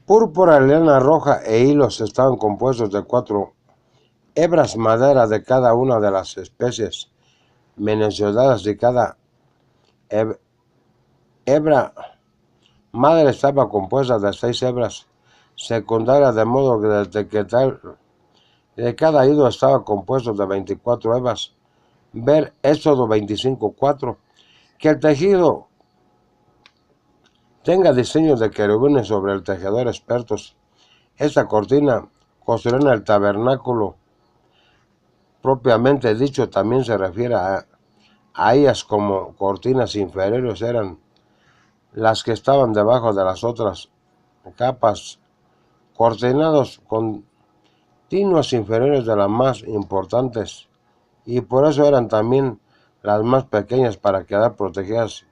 Púrpura, lana roja e hilos estaban compuestos de 4 hebras madera de cada una de las especies mencionadas, y cada hebra madre estaba compuesta de 6 hebras secundarias, de modo que de cada hilo estaba compuesto de 24 hebras. Ver Éxodo 25:4. Que el tejido tenga diseños de querubines sobre el tejedor expertos. Esta cortina construida en el tabernáculo propiamente dicho también se refiere a ellas como cortinas inferiores, eran las que estaban debajo de las otras capas, cortinados continuos inferiores de las más importantes, y por eso eran también las más pequeñas para quedar protegidas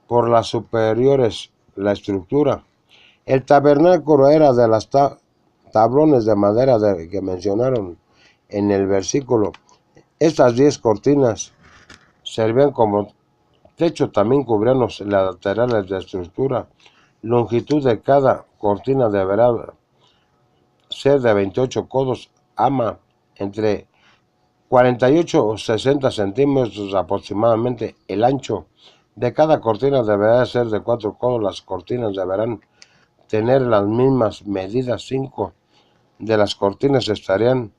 por las superiores. La estructura. El tabernáculo era de las tablones de madera que mencionaron en el versículo. Estas 10 cortinas servían como techo, también cubrían los laterales de estructura. Longitud de cada cortina deberá ser de 28 codos, entre 48 o 60 centímetros aproximadamente. El ancho de cada cortina deberá ser de 4 codos. Las cortinas deberán tener las mismas medidas. 5 de las cortinas estarían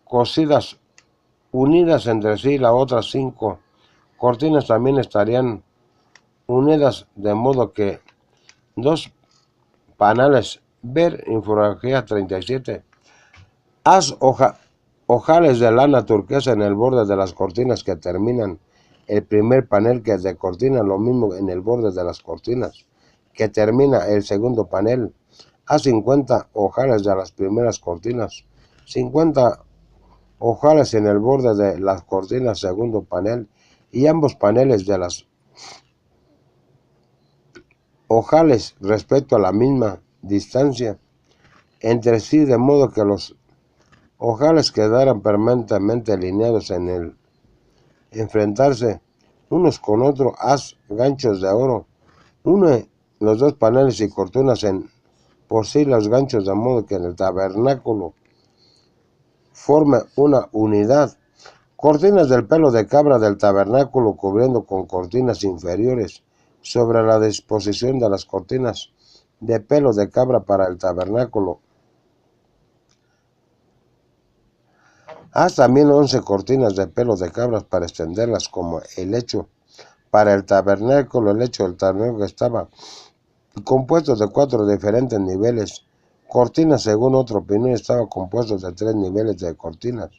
cosidas, unidas entre sí. Las otras 5 cortinas también estarían unidas, de modo que 2 panales. Ver infografía 37. Haz ojales de lana turquesa en el borde de las cortinas que terminan el primer panel que de cortina, lo mismo en el borde de las cortinas que termina el segundo panel. Haz 50 ojales de las primeras cortinas, 50 ojales en el borde de las cortinas segundo panel, y ambos paneles de las ojales respecto a la misma distancia entre sí, de modo que los ojales quedaran permanentemente alineados en el enfrentarse unos con otros. Haz ganchos de oro. Une los 2 paneles y cortinas por sí los ganchos, de modo que en el tabernáculo forme una unidad. Cortinas del pelo de cabra del tabernáculo cubriendo con cortinas inferiores sobre la disposición de las cortinas de pelo de cabra para el tabernáculo. Haz también 11 cortinas de pelo de cabras para extenderlas como el lecho para el tabernáculo. El lecho del tabernáculo estaba compuesto de 4 diferentes niveles. Cortinas, según otra opinión, estaba compuesto de 3 niveles de cortinas.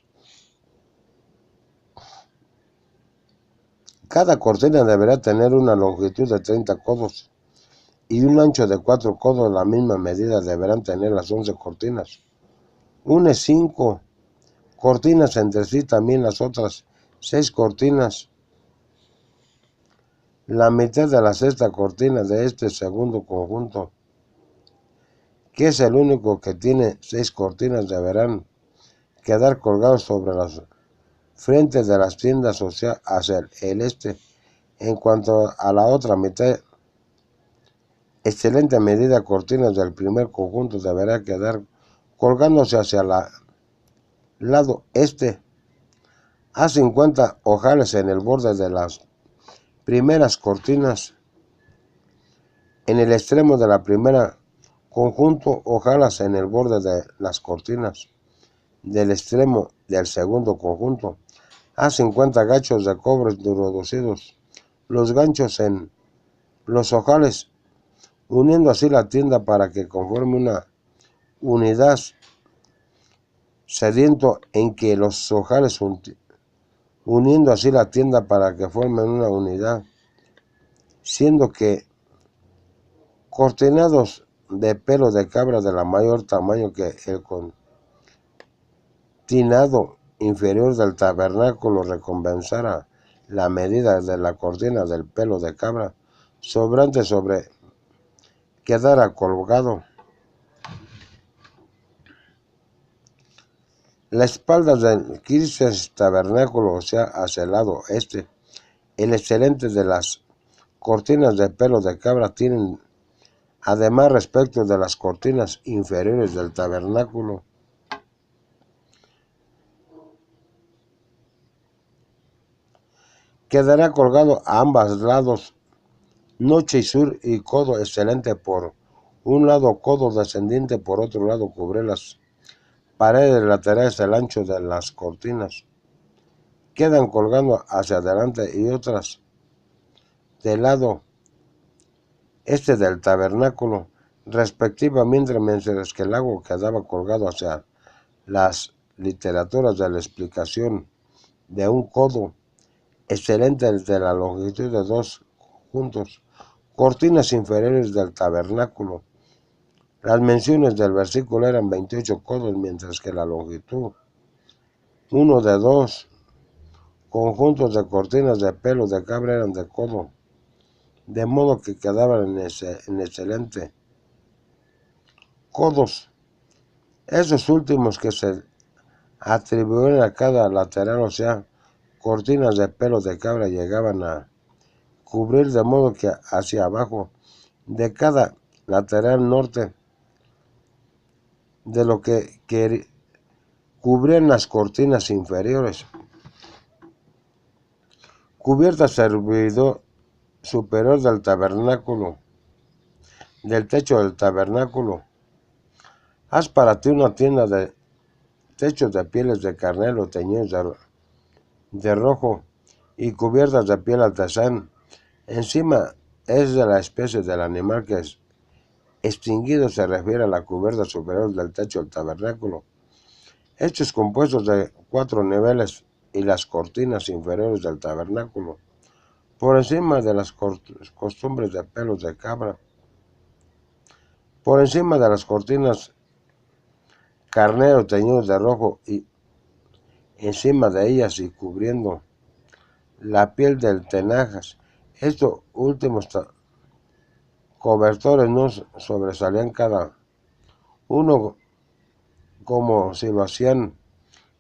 Cada cortina deberá tener una longitud de 30 codos y un ancho de 4 codos. La misma medida deberán tener las 11 cortinas. Une 5 cortinas entre sí, también las otras 6 cortinas. La mitad de la sexta cortina de este segundo conjunto, que es el único que tiene 6 cortinas, deberán quedar colgados sobre las frentes de las tiendas, o sea, hacia el este. En cuanto a la otra mitad, excelente medida cortinas del primer conjunto deberá quedar colgándose hacia el lado este. Haz 50 ojales en el borde de las primeras cortinas. En el extremo de la primera conjunto, ojalas en el borde de las cortinas del extremo del segundo conjunto. Haz 50 ganchos de cobre introducidos los ganchos en los ojales, uniendo así la tienda para que conforme una unidad, sediento en que los ojales uniendo así la tienda para que formen una unidad, siendo que cortinados de pelo de cabra de la mayor tamaño que el cortinado inferior del tabernáculo recompensara la medida de la cortina del pelo de cabra sobrante sobre quedara colgado. La espalda del Kirches tabernáculo, o sea, hacia el lado este. El excelente de las cortinas de pelo de cabra tienen Además, respecto de las cortinas inferiores del tabernáculo, quedará colgado a ambos lados, noche y sur, y codo excelente por un lado, codo descendiente por otro lado, cubre las paredes laterales del ancho de las cortinas. Quedan colgando hacia adelante y otras del lado este del tabernáculo, respectivamente, mientras que el lago quedaba colgado hacia las literaturas de la explicación de un codo excelente de la longitud de dos juntos, cortinas inferiores del tabernáculo. Las menciones del versículo eran 28 codos, mientras que la longitud, uno de dos conjuntos de cortinas de pelo de cabra eran de codo, de modo que quedaban en excelente codos. Esos últimos que se atribuyeron a cada lateral, o sea, cortinas de pelo de cabra, llegaban a cubrir de modo que hacia abajo de cada lateral norte de lo que cubrían las cortinas inferiores. Cubierta servidor superior del tabernáculo, del techo del tabernáculo. Haz para ti una tienda de techos de pieles de carnero teñidos de rojo y cubiertas de piel artesán. Encima es de la especie del animal que es extinguido, se refiere a la cubierta superior del techo del tabernáculo. Hechos compuestos de 4 niveles y las cortinas inferiores del tabernáculo, por encima de las costumbres de pelos de cabra, por encima de las cortinas carnero teñidos de rojo y encima de ellas y cubriendo la piel del tenajas. Estos últimos cobertores no sobresalían cada uno como si lo hacían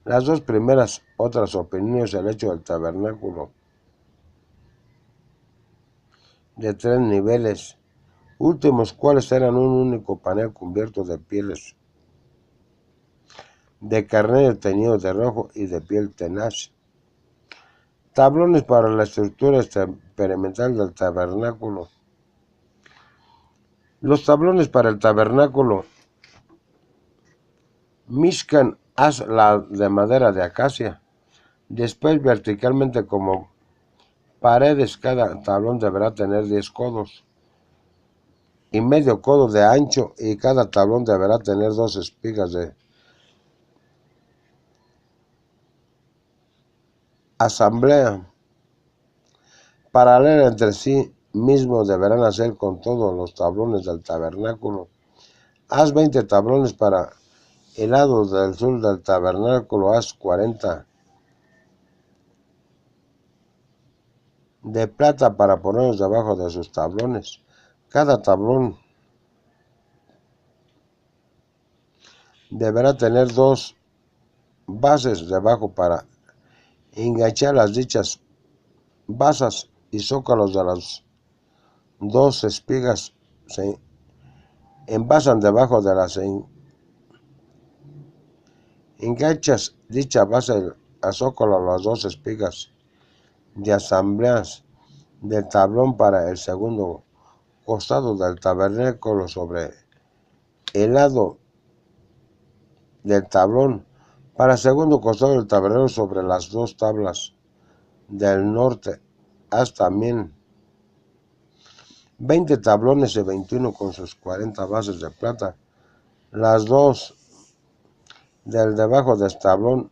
las dos primeras. Otras opiniones, el hecho del tabernáculo de 3 niveles, últimos cuales eran un único panel cubierto de pieles de carnero teñido de rojo y de piel tenaz. Tablones para la estructura experimental del tabernáculo. Los tablones para el tabernáculo Mishkan, haz la de madera de acacia, después verticalmente como paredes. Cada tablón deberá tener 10 codos y medio codo de ancho, y cada tablón deberá tener 2 espigas de asamblea paralela entre sí mismo. Deberán hacer con todos los tablones del tabernáculo. Haz 20 tablones para el lado del sur del tabernáculo. Haz 40 de plata para ponerlos debajo de sus tablones. Cada tablón deberá tener 2 bases debajo para enganchar las dichas basas, y zócalos de las 2 espigas se envasan debajo de las enganchas dicha base a zócalo las 2 espigas de asambleas del tablón para el segundo costado del tabernáculo sobre el lado del tablón, para el segundo costado del tabernáculo sobre las 2 tablas del norte. Haz también 20 tablones y 21 con sus 40 bases de plata, las 2 del debajo del tablón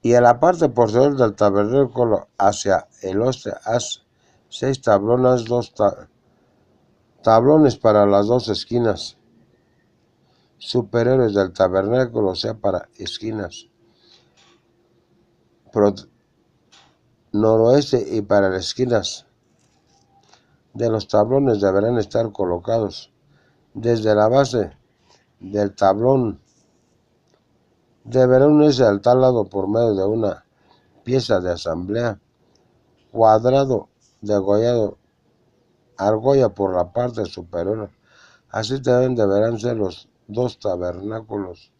y a la parte posterior del tabernáculo hacia el oeste. Haz 6 tablones, 2 tablones para las 2 esquinas superiores del tabernáculo, o sea, para esquinas noroeste, y para las esquinas de los tablones deberán estar colocados desde la base del tablón. Deberán unirse al tal lado por medio de una pieza de asamblea cuadrado degollado, argolla por la parte superior. Así también deberán ser los dos tabernáculos